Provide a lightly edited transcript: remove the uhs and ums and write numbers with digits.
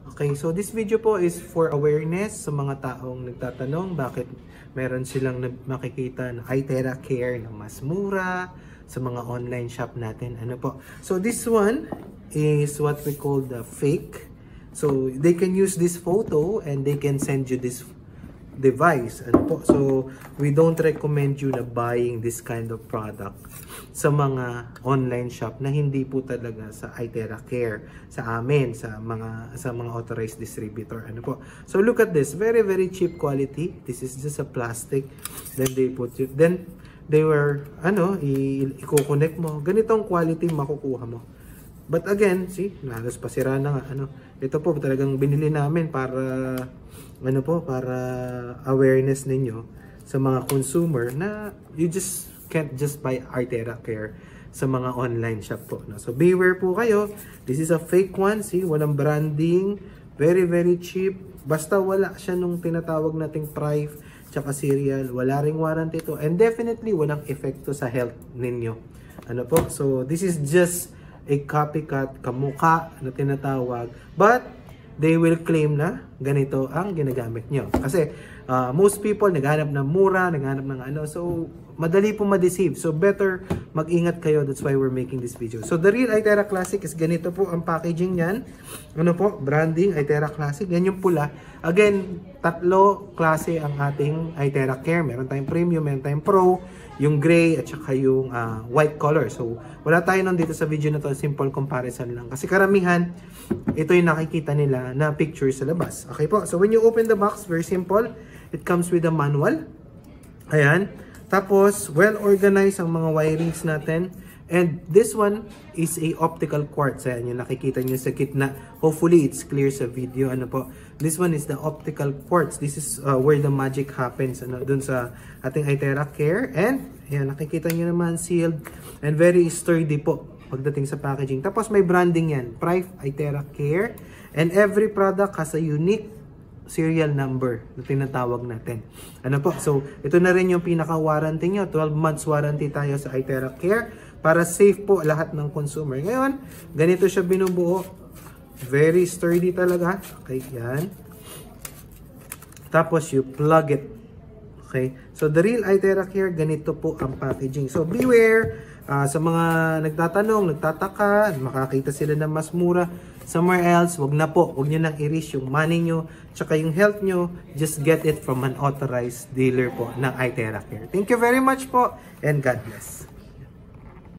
Okay, so this video po is for awareness sa mga taong nagtatanong bakit meron silang makikita na iTera Care na mas mura sa mga online shop natin. Ano po? So this one is what we call the fake. So they can use this photo and they can send you this device. Ano po? So we don't recommend you na buying this kind of product sa mga online shop na hindi po talaga sa iTera Care, sa amin, sa mga authorized distributor. Ano po? So look at this, very cheap quality. This is just a plastic. Then they put it, then they were i-connect mo. Ganitong quality makukuha mo. But again, see, halos pasira na nga. Ito po talagang binili namin para para awareness ninyo sa mga consumer na you just can't just buy iTera Care sa mga online shop po. No? So beware po kayo. This is a fake one. See, walang branding. Very cheap. Basta wala siya nung tinatawag nating price tsaka serial. Wala ring warranty to. And definitely walang epekto sa health ninyo. Ano po? So this is just a copycat, kamukha na tinatawag. But they will claim na ganito ang ginagamit nyo. Kasi most people naghanap ng mura, naghanap ng so madali po ma-deceive. So better mag-ingat kayo. That's why we're making this video. So the real iTera Classic is ganito po ang packaging niyan. Branding iTera Classic. Yan yung pula. Again, tatlo klase ang ating iTera Care. Meron tayong premium, meron tayong pro, yung gray at saka yung white color. So wala tayo nun dito sa video na to. Simple comparison lang. Kasi karamihan, ito yung nakikita nila na picture sa labas. Okay po. So when you open the box, very simple. It comes with a manual. Ayan. Tapos, well-organized ang mga wirings natin. And this one is a optical quartz. Ayan, yung nakikita nyo sa gitna. Hopefully, it's clear sa video. This one is the optical quartz. This is where the magic happens. Dun sa ating iTera Care. And, ayan, nakikita nyo naman, sealed. And very sturdy po pagdating sa packaging. Tapos, may branding yan. Price iTera Care. And every product has a unique serial number na tinatawag natin. So, ito na rin yung pinaka-warranty nyo. 12 months warranty tayo sa iTera Care para safe po lahat ng consumer. Ngayon, ganito siya binubuo. Very sturdy talaga. Okay, yan. Tapos, you plug it. Okay? So, the real iTera Care, ganito po ang packaging. So, beware sa mga nagtatanong, nagtataka, makakita sila ng mas mura somewhere else, wag na po. Wag nyo nang i-risk yung money nyo, tsaka yung health nyo. Just get it from an authorized dealer po ng iTera Care. Thank you very much po, and God bless.